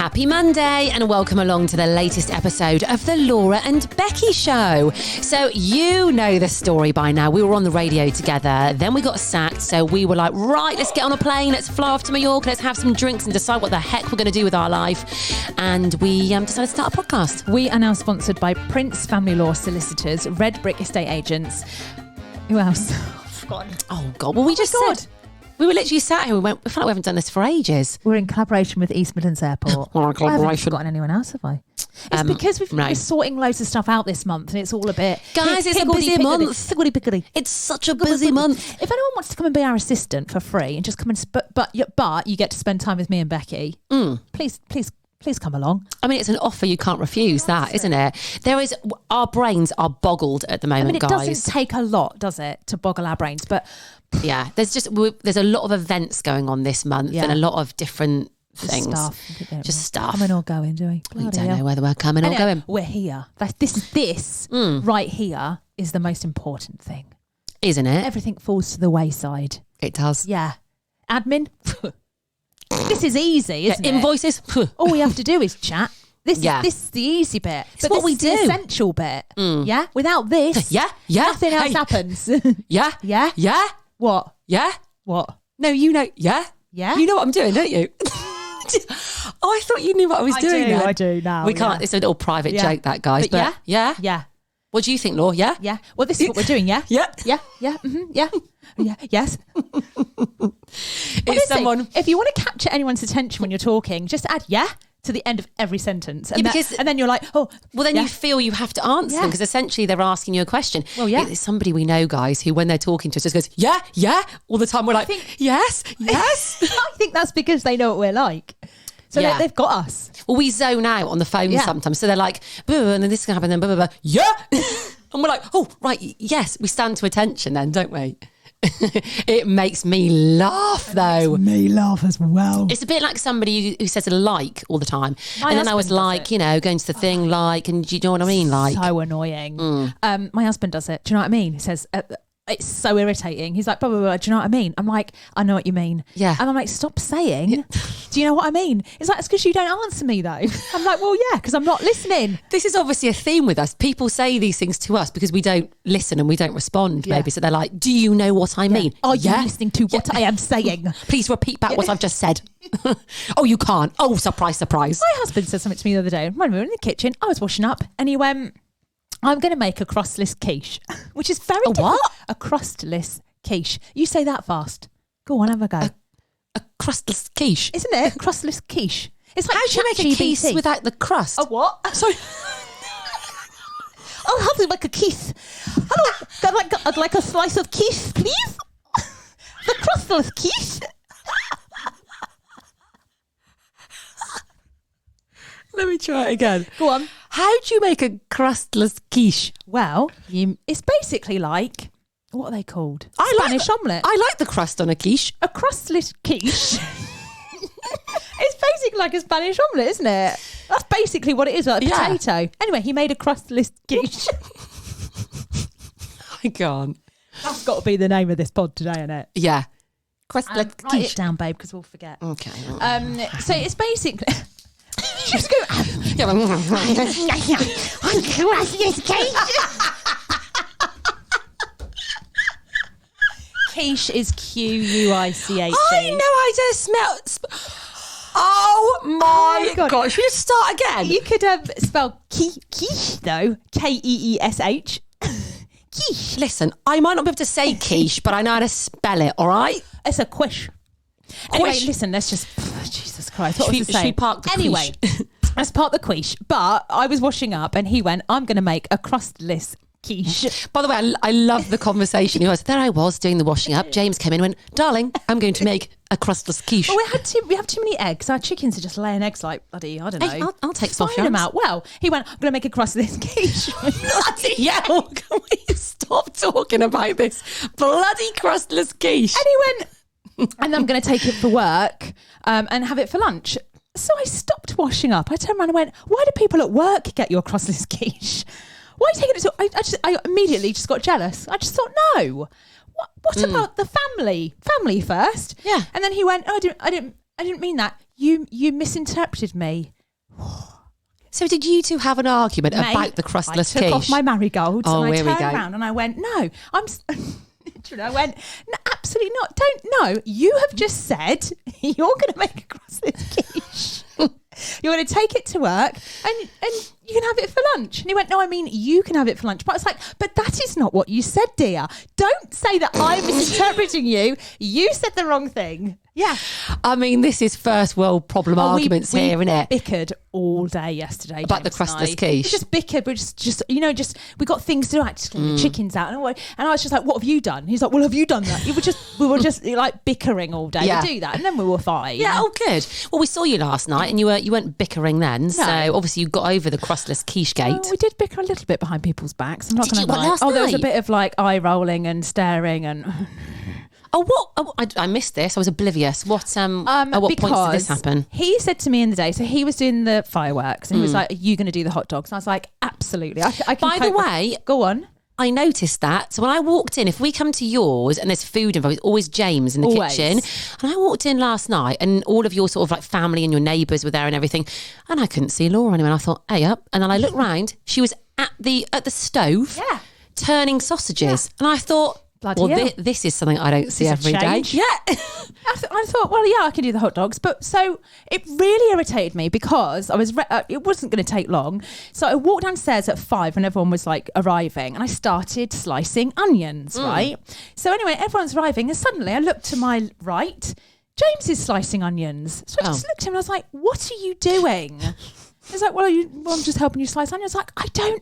Happy Monday and welcome along to the latest episode of the Laura and Becky Show. So you know the story by now. We were on the radio together, then we got sacked, so we were like, right, let's get on a plane, let's fly off to Mallorca, let's have some drinks and decide what the heck we're going to do with our life. And we decided to start a podcast. We are now sponsored by Prince Family Law Solicitors, Red Brick Estate Agents. Who else? Oh God, well we just said... We were literally sat here, we felt like we haven't done this for ages. We're in collaboration with East Midlands Airport. We're in collaboration. I haven't forgotten anyone else, have I? It's because we're sorting loads of stuff out this month and it's all a bit... Guys, it's a busy month. It's such a busy month. If anyone wants to come and be our assistant for free and just come and... But you get to spend time with me and Becky, please come along. I mean, it's an offer you can't refuse, isn't it? Our brains are boggled at the moment, I mean, it guys. doesn't take a lot, does it, to boggle our brains? But... Yeah, there's a lot of events going on this month and a lot of different things. Stuff. Coming or going, do we? We don't know whether we're coming or going. We're here. This right here is the most important thing. Isn't it? Everything falls to the wayside. It does. Yeah. Admin. This is easy, isn't it? Invoices. All we have to do is chat. This is the easy bit. It's what we do. The essential bit. Yeah? Without this, nothing else happens. Yeah. Yeah? Yeah. What? Yeah. What? No, you know. Yeah. Yeah. You know what I'm doing, don't you? I thought you knew what I was doing. I do now. We can't. It's a little private joke, that, guys. But yeah. Yeah. What do you think, Laura? Yeah. Yeah. Well, this is what we're doing. Yeah. Yeah. Yeah. Yeah. Mm-hmm. Yeah. Yeah. Yes. It's someone. If you want to capture anyone's attention when you're talking, just add to the end of every sentence. And, and then you're like, oh. Well, then you feel you have to answer them because essentially they're asking you a question. Well, yeah. It's somebody we know, guys, who when they're talking to us just goes, yeah, all the time. We're like, yes. I think that's because they know what we're like. So they've got us. Well, we zone out on the phone sometimes. So they're like, and then this can happen, then blah, blah, blah. Yeah. And we're like, oh, right, yes. We stand to attention then, don't we? It makes me laugh though. It makes me laugh as well. It's a bit like somebody who says like all the time. My and then I was like, going to the thing like, and do you know what I mean? Like, so annoying. My husband does it. Do you know what I mean? He says, it's so irritating. He's like, blah, blah, blah. Do you know what I mean? I'm like, I know what you mean. Yeah. And I'm like, stop saying, do you know what I mean? It's like, it's because you don't answer me though. I'm like, well, yeah, because I'm not listening. This is obviously a theme with us. People say these things to us because we don't listen and we don't respond, maybe. So they're like, do you know what I mean? Are you listening to what I am saying? Please repeat back what I've just said. Oh, you can't. Oh, surprise. My husband said something to me the other day. When we were in the kitchen, I was washing up and he went, I'm going to make a crustless quiche, which is very different. What? A crustless quiche. You say that fast. Go on, have a go. A crustless quiche. Isn't it? Crustless quiche. It's like how do you make a quiche without the crust? A what? Sorry. I'll have to make a quiche. I'd like a slice of quiche, please. The crustless quiche. Let me try it again. Go on. How do you make a crustless quiche? Well, it's basically like, what are they called? Spanish omelette. I like the crust on a quiche. A crustless quiche. It's basically like a Spanish omelette, isn't it? That's basically what it is, like a potato. Anyway, he made a crustless quiche. I can't. That's got to be the name of this pod today, isn't it? Yeah. Crustless quiche. Write it down, babe, because we'll forget. Okay. So it's basically... Just go. Quiche is Quiche. I know. I just smell. Oh my God! Should we just start again? You could spell quiche though. Keesh. Quiche. Listen, I might not be able to say quiche, but I know how to spell it. All right. It's a quiche. Anyway, listen. Let's just. Jesus Christ! What was I saying? Should we park the anyway? Let's park the quiche. But I was washing up, and he went, "I'm going to make a crustless quiche." By the way, I love the conversation. There I was doing the washing up. James came in and went, "Darling, I'm going to make a crustless quiche." Well, we have too many eggs. Our chickens are just laying eggs like bloody, I don't know. Hey, I'll take some them out. Well, he went, "I'm going to make a crustless quiche." Bloody hell! Can we stop talking about this bloody crustless quiche? And he went, and I'm going to take it for work and have it for lunch. So I stopped washing up. I turned around and went, "Why do people at work get your crustless quiche? Why are you taking it to..." I immediately just got jealous. I just thought, no. What about the family? Family first. Yeah. And then he went, "Oh, I didn't mean that. You misinterpreted me. So did you two have an argument about the crustless quiche? I took off my marigolds and I here we turned go. around and I went, no, I went, no, absolutely not. Don't know. You have just said you're going to make a crustless quiche. You're going to take it to work and you can have it for lunch. And he went, no, I mean, you can have it for lunch. But I was like, but that is not what you said, dear. Don't say that I'm misinterpreting you. You said the wrong thing. Yeah. I mean, this is first world problem arguments here, isn't it? We bickered all day yesterday. About the crustless quiche. We just bickered. We just we got things to do. I just the chickens out. And I was just like, what have you done? He's like, well, have you done that? We were just like bickering all day. Yeah. We do that. And then we were fine. Yeah, oh, good. Well, we saw you last night and you weren't bickering then. No. So obviously you got over the crustless quiche gate. We did bicker a little bit behind people's backs. I'm not going to lie. Last night? There was a bit of like eye rolling and staring and... Oh, what? Oh, I missed this. I was oblivious. At what points did this happen? He said to me in the day, so he was doing the fireworks and he was like, are you going to do the hot dogs? And I was like, absolutely. I can By the way, go on. I noticed that. So when I walked in, if we come to yours and there's food involved, it's always James in the kitchen. And I walked in last night and all of your sort of like family and your neighbours were there and everything. And I couldn't see Laura anywhere. And I thought, hey up. And then I looked round. She was at the stove turning sausages. Yeah. And I thought... this is something I don't see every day. Yeah. I thought, well, yeah, I can do the hot dogs. But so it really irritated me because I was, it wasn't going to take long. So I walked downstairs at 5 when everyone was like arriving and I started slicing onions, right? So anyway, everyone's arriving and suddenly I looked to my right. James is slicing onions. So I just looked at him and I was like, what are you doing? He's like, well, I'm just helping you slice onions. I was like,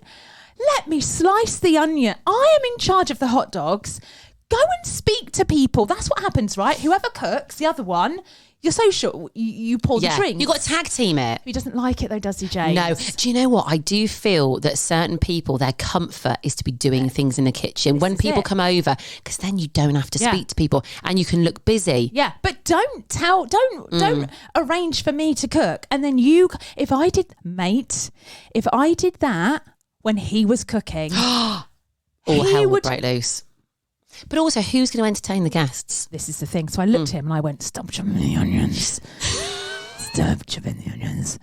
let me slice the onion. I am in charge of the hot dogs. Go and speak to people. That's what happens, right? Whoever cooks, the other one, you're social. You pour the drinks. You've got to tag team it. He doesn't like it though, does he, James? No. Do you know what? I do feel that certain people, their comfort is to be doing things in the kitchen when people come over, because then you don't have to speak to people and you can look busy. Yeah, but don't arrange for me to cook. And then if I did that when he was cooking, all hell would break loose. But also, who's going to entertain the guests? This is the thing. So I looked at him and I went, stop chopping the onions. Stop chopping the onions.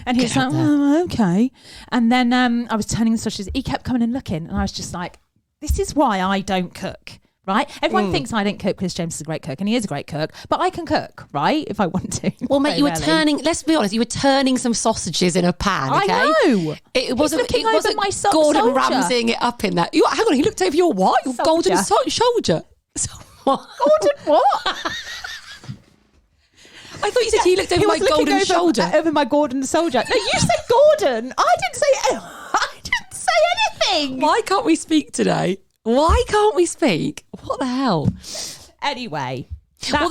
And he was like, oh, okay. And then I was turning the sausages. He kept coming and looking. And I was just like, this is why I don't cook. Right? Everyone thinks I don't cook because James is a great cook, and he is a great cook, but I can cook, right? If I want to. Well, mate, let's be honest, you were turning some sausages in a pan, okay? I know. It wasn't my Gordon Ramsaying it up in that. Hang on, he looked over your what? Your golden shoulder. Gordon what? I thought you said he looked over my golden shoulder. Over my Gordon soldier. No, you said Gordon. I didn't say anything. Why can't we speak today? Why can't we speak? What the hell? Anyway,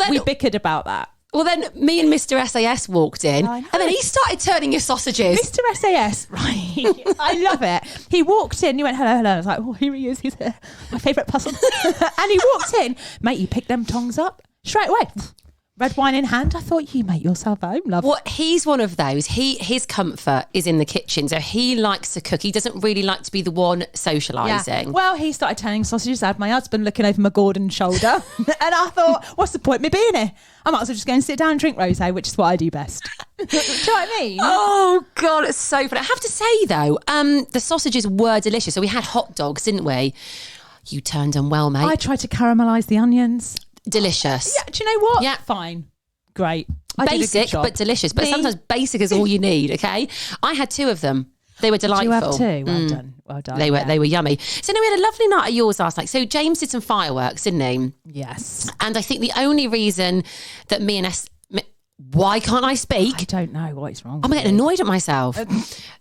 we bickered about that. Well, then me and Mr. SAS walked in and then he started turning your sausages. Mr. SAS, right. I love it. He walked in, he went, hello, hello. I was like, oh, here he is. He's my favourite puzzle. And he walked in. Mate, you picked them tongs up straight away. Red wine in hand. I thought, you make yourself home, love. Well, he's one of those. His comfort is in the kitchen. So he likes to cook. He doesn't really like to be the one socialising. Yeah. Well, he started turning sausages. I had my husband looking over my Gordon shoulder. And I thought, what's the point of me being here? I might as well just go and sit down and drink rosé, which is what I do best. Do you know what I mean? Oh, God, it's so funny. I have to say, though, the sausages were delicious. So we had hot dogs, didn't we? You turned them well, mate. I tried to caramelise the onions. Delicious. Yeah, do you know what? Yeah. Fine. Great. Basic, but delicious. But sometimes basic is all you need, okay? I had 2 of them. They were delightful. Did you have 2? Well done. Well done. They were yummy. So we had a lovely night at yours last night. So James did some fireworks, didn't he? Yes. And I think the only reason that why can't I speak? I don't know what is wrong. I'm getting annoyed at myself.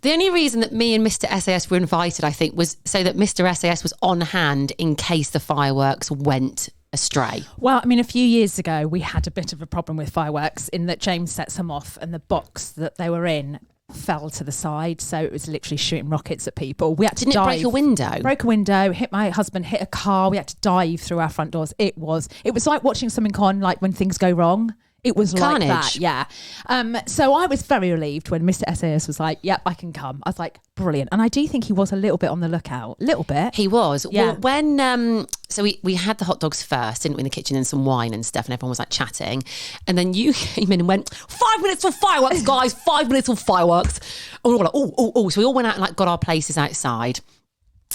The only reason that me and Mr. SAS were invited, I think, was so that Mr. SAS was on hand in case the fireworks went astray. Well, I mean, a few years ago, we had a bit of a problem with fireworks in that James set some off and the box that they were in fell to the side. So it was literally shooting rockets at people. We had to dive. Didn't it break a window? Broke a window, hit my husband, hit a car. We had to dive through our front doors. It was like watching something on, like when things go wrong. It was Carnage. like that, yeah. So I was very relieved when Mr. SAS was like, yep, I can come. I was like, brilliant. And I do think he was a little bit on the lookout. Little bit. He was. Yeah. Well, when, so we had the hot dogs first, didn't we, in the kitchen, and some wine and stuff, and everyone was like chatting. And then you came in and went, 5 minutes for fireworks, guys, 5 minutes for fireworks. And we were all like, oh. So we all went out and like got our places outside.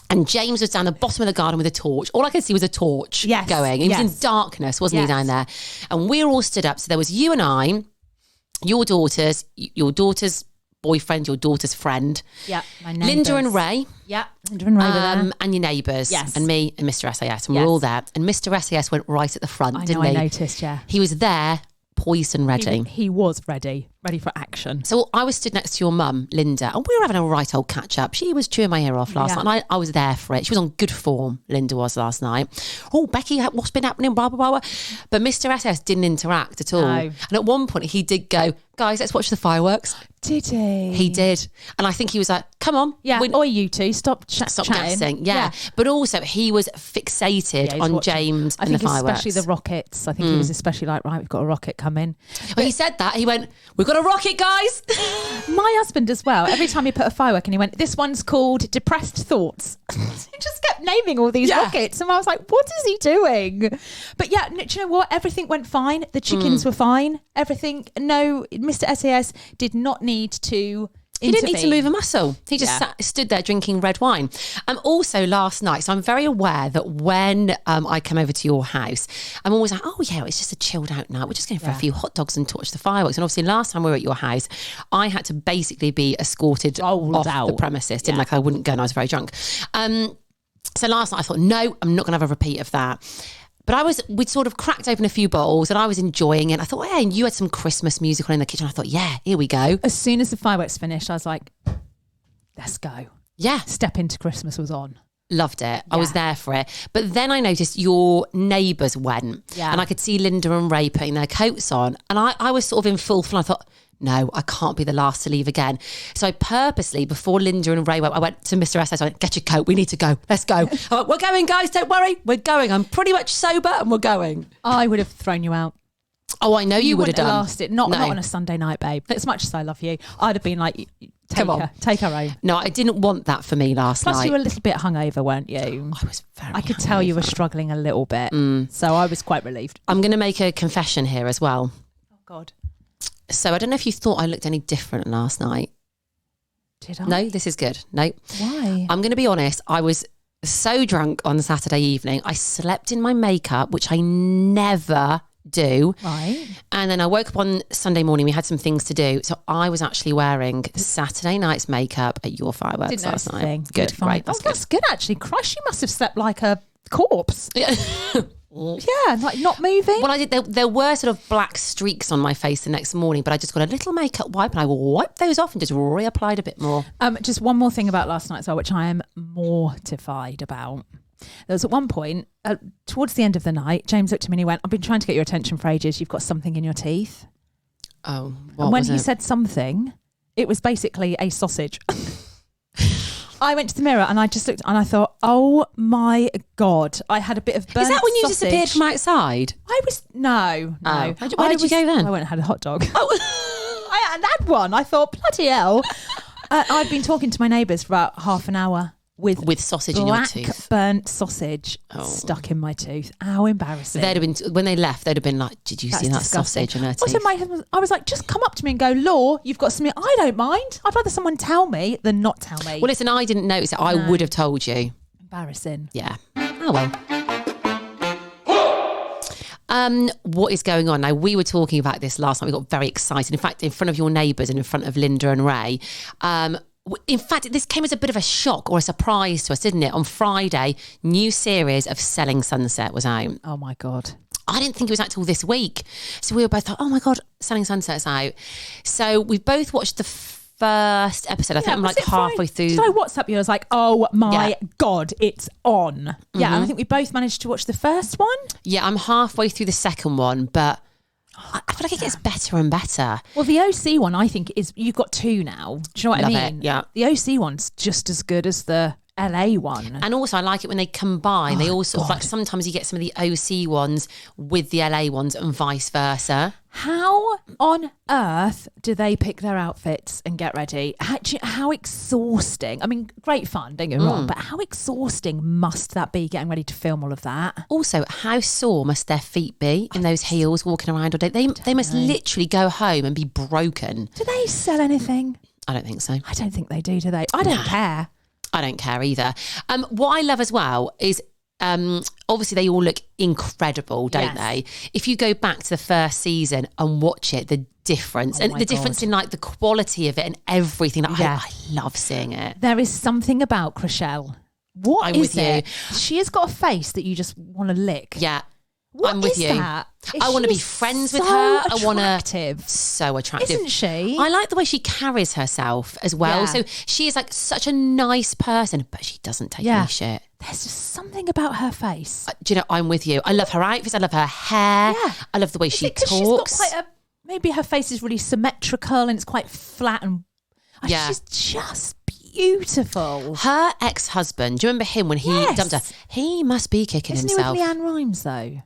And James was down the bottom of the garden with a torch. All I could see was a torch going. He was in darkness, wasn't he, down there? And we were all stood up. So there was you and I, your daughter's boyfriend, your daughter's friend. Yeah, my neighbours. Linda and Ray. Yeah, Linda and Ray were there. And your neighbours. Yes. And me and Mr. SAS. And we're all there. And Mr. SAS went right at the front, didn't he? I noticed, yeah. He was there, poised and ready. He was ready for action. So I was stood next to your mum, Linda, and we were having a right old catch up. She was chewing my ear off last night, and I was there for it. She was on good form, Linda was last night. Oh, Becky, what's been happening? Blah, blah, blah, blah. But Mr. SS didn't interact at all. No. And at one point, he did go, guys, let's watch the fireworks. Did he? He did. And I think he was like, come on. Yeah. Or you two, stop chatting. Gassing. Yeah. But also, he was fixated on James and the fireworks. Especially the rockets. I think he was especially like, right, we've got a rocket coming. Well, he said that. He went, we've got a rocket, guys. My husband as well. Every time he put a firework and he went, this one's called Depressed Thoughts. He just kept naming all these rockets. And I was like, what is he doing? But yeah, do you know what? Everything went fine. The chickens were fine. Everything. No, Mr. SAS did not need to He didn't need to move a muscle. He just stood there drinking red wine. Also last night, so I'm very aware that when I come over to your house, I'm always like, oh yeah, it's just a chilled out night. We're just going for a few hot dogs and torch the fireworks. And obviously last time we were at your house, I had to basically be escorted off the premises. Didn't like I wouldn't go and I was very drunk. So last night I thought, no, I'm not going to have a repeat of that. But we'd sort of cracked open a few bottles and I was enjoying it. I thought, hey, and you had some Christmas music on in the kitchen. I thought, yeah, here we go. As soon as the fireworks finished, I was like, let's go. Yeah. Step Into Christmas was on. Loved it. I was there for it. But then I noticed your neighbours went. Yeah. And I could see Linda and Ray putting their coats on. And I was sort of in full fun. I thought, no, I can't be the last to leave again. So I purposely, before Linda and Ray went, I went to Mr. SS. I went, get your coat. We need to go. Let's go. I went, we're going, guys. Don't worry. We're going. I'm pretty much sober and we're going. I would have thrown you out. Oh, I know you would have done. Lasted. Not on a Sunday night, babe. As much as I love you, I'd have been like, take her home. No, I didn't want that for me last night. Plus, you were a little bit hungover, weren't you? I was very I could tell you were struggling a little bit. So I was quite relieved. I'm going to make a confession here as well. Oh, God. So I don't know if you thought I looked any different last night. Did I? No, this is good. No. Why? I'm going to be honest. I was so drunk on Saturday evening. I slept in my makeup, which I never do. Right. And then I woke up on Sunday morning. We had some things to do. So I was actually wearing Saturday night's makeup at your fireworks last night. Good. Right. That's good, actually. Christ, you must have slept like a corpse. Yeah, like not moving. Well, I did. There were sort of black streaks on my face the next morning, but I just got a little makeup wipe and I wiped those off and just reapplied a bit more. Just one more thing about last night as well, which I am mortified about. There was at one point, towards the end of the night, James looked at me and he went, I've been trying to get your attention for ages. You've got something in your teeth. Oh, and when he said something, it was basically a sausage. I went to the mirror and I just looked and I thought, oh my God, I had a bit of burnt Is that when you sausage. disappeared from outside? No. Where did you go then? I went and had a hot dog. I hadn't had one. I thought, bloody hell. I'd been talking to my neighbours for about half an hour with sausage in your tooth. Black burnt sausage stuck in my tooth. How embarrassing. They'd have been, when they left, they'd have been like, did you see that sausage in her teeth? Also, my husband, I was like, just come up to me and go, Law, you've got something. I don't mind. I'd rather someone tell me than not tell me. Well, listen, I didn't notice it. I would have told you. Embarrassing. Yeah. Oh, well. What is going on? Now, we were talking about this last night. We got very excited. In fact, in front of your neighbours and in front of Linda and Ray. In fact, this came as a bit of a shock or a surprise to us, didn't it? On Friday, new series of Selling Sunset was out. Oh, my God. I didn't think it was out till this week. So we were both like, oh, my God, Selling Sunset's out. So we both watched the first episode. I think I'm like halfway through. Did I WhatsApp you? I was like, oh my God, it's on. Yeah, and I think we both managed to watch the first one. Yeah, I'm halfway through the second one, but I feel like it gets better and better. Well, the OC one, I think, is, you've got two now. Do you know what I mean? It, yeah. The OC one's just as good as the LA one. And also I like it when they combine. They all sort of like, sometimes you get some of the OC ones with the LA ones and vice versa. How on earth do they pick their outfits and get ready? How exhausting. I mean, great fun, don't get me wrong, but how exhausting must that be getting ready to film all of that? Also, how sore must their feet be in those heels walking around all day? They must literally go home and be broken. Do they sell anything? I don't think so. I don't think they do they? I don't care. I don't care either. What I love as well is obviously they all look incredible, don't they? If you go back to the first season and watch it, the difference and the difference in like the quality of it and everything. Like, I love seeing it. There is something about Crustless. What I'm is with it? you. She has got a face that you just want to lick. Yeah. What I'm with is you. That? I want to be friends with her. I want to. So attractive, isn't she? I like the way she carries herself as well. Yeah. So she is like such a nice person, but she doesn't take any shit. There's just something about her face. Do you know? I'm with you. I love her outfits. I love her hair. Yeah. I love the way she talks. She's got quite maybe her face is really symmetrical and it's quite flat and she's just beautiful. Her ex-husband. Do you remember him when he dumped her? He must be kicking himself. Isn't he with Leanne Rimes though?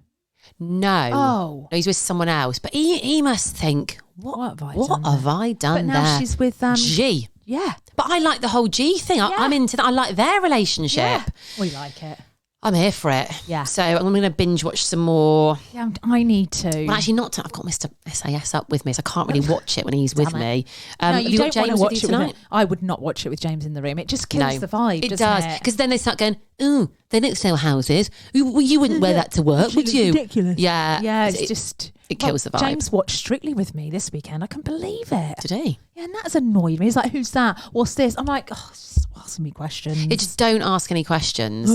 No. Oh. No, he's with someone else. But he must think, what have I done but there? Now she's with G. Yeah. But I like the whole G thing. I'm into that. I like their relationship. Yeah. We like it. I'm here for it. Yeah. So I'm going to binge watch some more. Yeah, I need to. Well, actually not. I've got Mr. SAS up with me, so I can't really watch it when he's with me. No, have you got don't James watch with you it tonight? I would not watch it with James in the room. It just kills the vibe, It doesn't does. Because then they start going, ooh, they don't sell houses. You wouldn't wear that to work, would you? Ridiculous. Yeah. Yeah, it's just... It kills the vibe. James watched Strictly with me this weekend. I couldn't believe it. Did he? Yeah, and that's annoyed me. He's like, who's that? What's this? I'm like, stop asking me questions. It just don't ask any questions.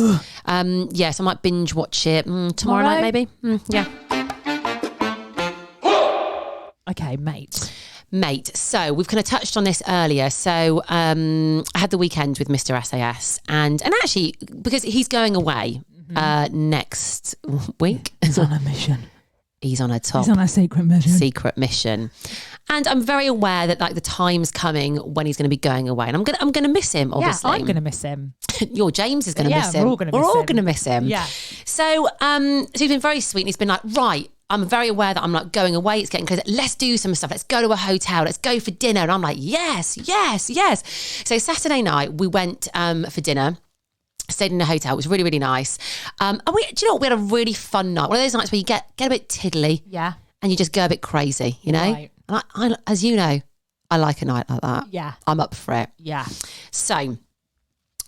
Yes, I might binge watch it tomorrow night maybe. Yeah. Okay, mate. So we've kind of touched on this earlier. So I had the weekend with Mr. SAS and actually because he's going away next week. He's on a mission. He's on He's on a secret mission. And I'm very aware that like the time's coming when he's going to be going away, and I'm going to miss him. Obviously, I'm going to miss him. Your James is going to miss him. We're all going to miss him. Yeah. So he's been very sweet. And he's been like, right. I'm very aware that I'm like going away. It's getting closer. Let's do some stuff. Let's go to a hotel. Let's go for dinner. And I'm like, yes. So Saturday night we went for dinner. Stayed in a hotel. It was really, really nice. And do you know what? We had a really fun night. One of those nights where you get a bit tiddly. Yeah. And you just go a bit crazy, you know? Right. And I, as you know, I like a night like that. Yeah. I'm up for it. Yeah. So,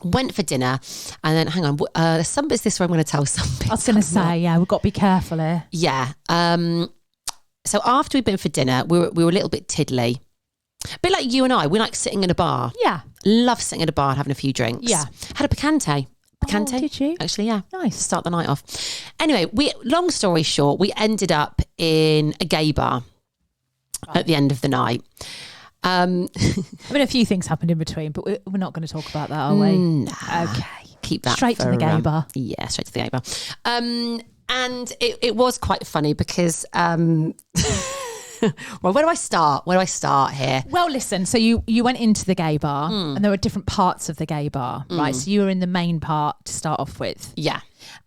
went for dinner. And then, hang on, there's some bits this where I'm going to tell some bits. I was going to say, we've got to be careful here. Yeah. So, after we'd been for dinner, we were a little bit tiddly. A bit like you and I, we like sitting in a bar. Yeah. Love sitting at a bar and having a few drinks. Yeah. Had a picante. Oh, did you? Actually, yeah. Nice. Start the night off. Anyway, long story short, we ended up in a gay bar at the end of the night. I mean, a few things happened in between, but we're not going to talk about that, are we? Nah. Okay. Keep that straight to the gay bar. Yeah, straight to the gay bar. And it was quite funny because... well, where do I start here? Well, listen, so you went into the gay bar and there were different parts of the gay bar, right? So you were in the main part to start off with. Yeah.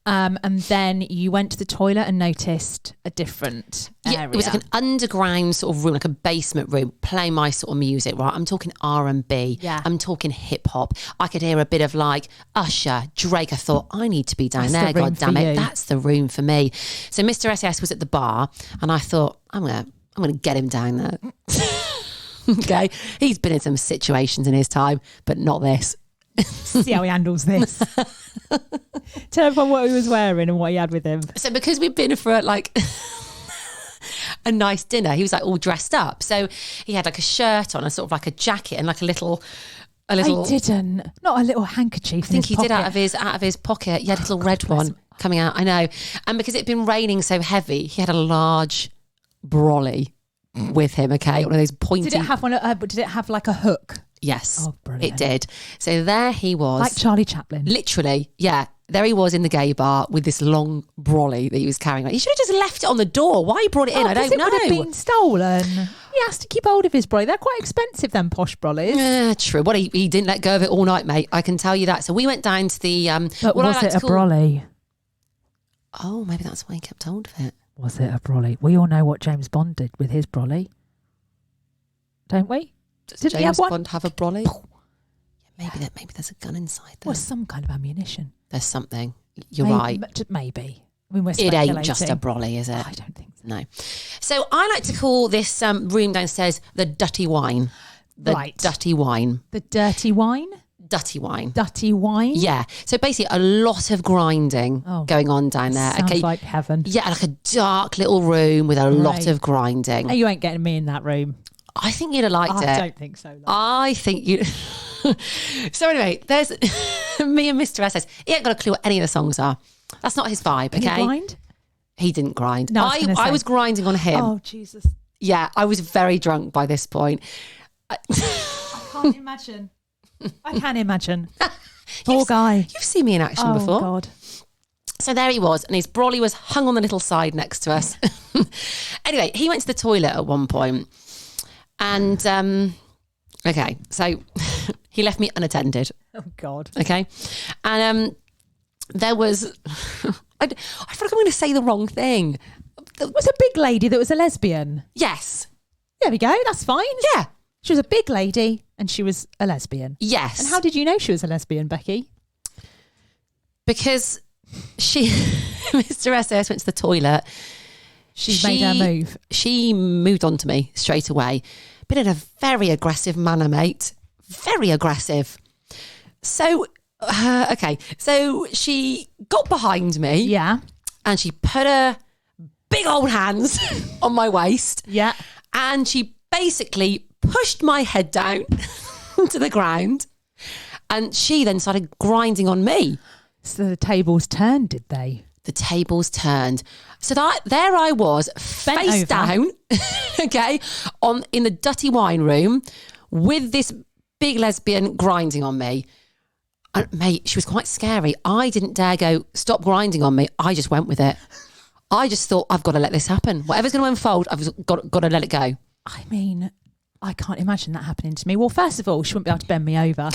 And then you went to the toilet and noticed a different area. It was like an underground sort of room, like a basement room, playing my sort of music, right? I'm talking R&B. Yeah. I'm talking hip hop. I could hear a bit of like Usher, Drake. I thought, I need to be down there, God damn it. That's the room for me. So Mr. SS was at the bar and I thought, I'm going to get him down there. Okay. He's been in some situations in his time, but not this. See how he handles this. Tell everyone what he was wearing and what he had with him. So because we've been for like a nice dinner, he was like all dressed up. So he had like a shirt on, a sort of like a jacket and like a little. I didn't. Not a little handkerchief. I think he did out of his pocket. He had a little red one coming out. I know. And because it'd been raining so heavy, he had a large brolly with him. Okay, one of those pointy. Did it have one? Did it have like a hook? Yes, oh, brilliant. It did. So there he was, like Charlie Chaplin. Literally, yeah. There he was in the gay bar with this long brolly that he was carrying. He should have just left it on the door. Why he brought it in, I don't know. It would have been stolen. He has to keep hold of his brolly. They're quite expensive, them posh brollies. Yeah, true. Well, he didn't let go of it all night, mate. I can tell you that. So we went down to the... But was it a brolly? Oh, maybe that's why he kept hold of it. Was it a brolly? We all know what James Bond did with his brolly. Don't we? Does James Bond have a brolly? Yeah, maybe there's a gun inside there. Or some kind of ammunition. There's something. You're right. Maybe. I mean, we're it ain't just a brolly, is it? I don't think so. No. So I like to call this room downstairs the Dutty Wine. Dutty Wine. The dirty wine? Dutty Wine. Dutty wine? Yeah. So basically a lot of grinding going on down there. Sounds like heaven. Yeah, like a dark little room with a lot of grinding. Hey, you ain't getting me in that room. I think you'd have liked it. I don't think so. I think you... So anyway, there's me and Mr. S says, he ain't got a clue what any of the songs are. That's not his vibe, okay? Did he grind? He didn't grind. No, I was grinding on him. Oh, Jesus. Yeah, I was very drunk by this point. I can't imagine. I can imagine. Poor guy. You've seen me in action before. Oh, God. So there he was, and his brolly was hung on the little side next to us. Anyway, he went to the toilet at one point, and okay, so he left me unattended. Oh, God. Okay, and there was, I feel like I'm going to say the wrong thing. It was a big lady that was a lesbian. Yes. There we go. That's fine. Yeah. She was a big lady and she was a lesbian. Yes. And how did you know she was a lesbian, Becky? Because Mr. S.S. went to the toilet. She made her move. She moved on to me straight away, but in a very aggressive manner, mate. Very aggressive. So, okay. So she got behind me. Yeah. And she put her big old hands on my waist. Yeah. And she basically pushed my head down to the ground. And she then started grinding on me. So the tables turned, did they? The tables turned. So there I was, face down, okay, in the Dutty Wine room with this big lesbian grinding on me. And mate, she was quite scary. I didn't dare go, stop grinding on me. I just went with it. I just thought, I've got to let this happen. Whatever's going to unfold, I've got to let it go. I mean, I can't imagine that happening to me. Well, first of all, she wouldn't be able to bend me over.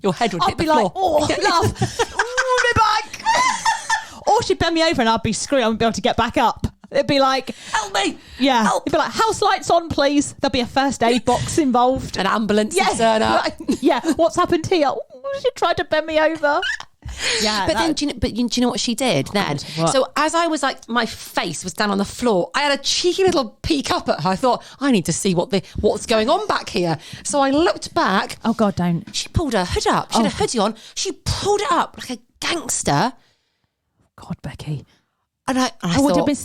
Your head would hit the floor. I'd be like, oh, love, me back. Or she'd bend me over and I'd be screwed. I wouldn't be able to get back up. It'd be like, help me. Yeah. Help. It'd be like, house lights on, please. There'll be a first aid box involved. An ambulance to turn up. Yeah. What's happened here? Oh, she tried to bend me over. Yeah. But then, do you know what she did then? What? So as I was like, my face was down on the floor, I had a cheeky little peek up at her. I thought, I need to see what's going on back here. So I looked back. Oh, God, don't. She pulled her hood up. She had a hoodie on. She pulled it up like a gangster. God, Becky. And I thought...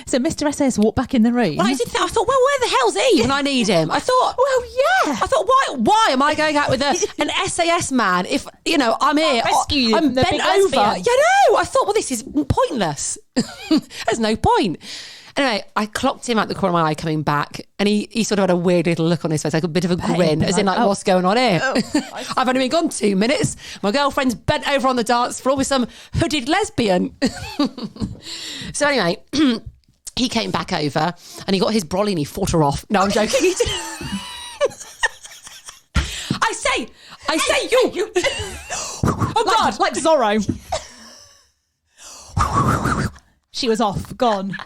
So Mr. S.S. walked back in the room. Well, I thought, well, where the hell's he when I need him? I thought, well, yeah. I thought, why am I going out with an SAS man if, I'm here, rescue you I'm from the bent big over. lesbian. Yeah, no, I thought, well, this is pointless. There's no point. Anyway, I clocked him out the corner of my eye coming back, and he sort of had a weird little look on his face, like a bit of a grin, as in like, what's going on here? I've only been gone 2 minutes. My girlfriend's bent over on the dance floor with some hooded lesbian. So anyway, he came back over, and he got his brolly and he fought her off. No, I'm joking. I say you. Oh God, like Zorro. She was off, gone.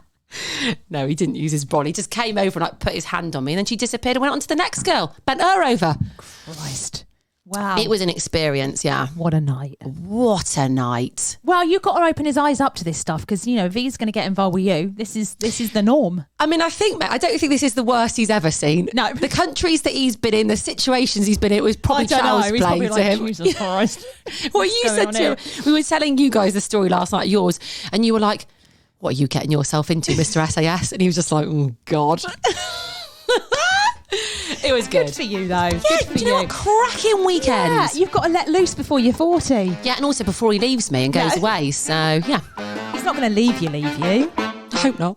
No, he didn't use his brolly. He just came over and like put his hand on me, and then she disappeared and went on to the next girl. Bent her over. Christ. Wow. It was an experience, yeah. What a night. What a night. Well, you've got to open his eyes up to this stuff because, if he's going to get involved with you, this is the norm. I mean, I don't think this is the worst he's ever seen. No. The countries that he's been in, the situations he's been in, it was probably child's play to him. Jesus Christ. Well, you said to him, we were telling you guys the story last night, yours, and you were like, what are you getting yourself into, Mr. SAS? And he was just like, oh, God. It was good. Good for you, though. Yeah, good for do you know what? Cracking weekend. Yeah, you've got to let loose before you're 40. Yeah, and also before he leaves me and goes away. So, yeah. He's not going to leave you. I hope not.